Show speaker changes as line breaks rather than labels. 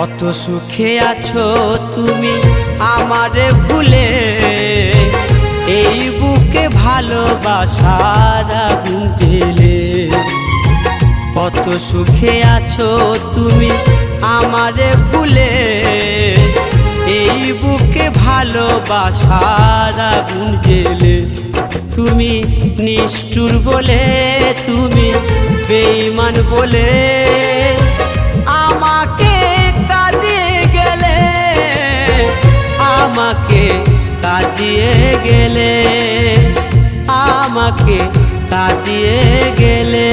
কত সুখে আছো তুমি আমারে ভুলে, এই বুকে ভালোবাসার আগুন জ্বেলে। কত সুখে আছো তুমি আমারে ভুলে, এই বুকে ভালোবাসার আগুন জ্বেলে। তুমি নিষ্ঠুর বলে, তুমি বেঈমান বলে আমাকে কাঁদিয়ে গেলে, আমাকে কাঁদিয়ে গেলে, আমাকে কাঁদিয়ে গেলে।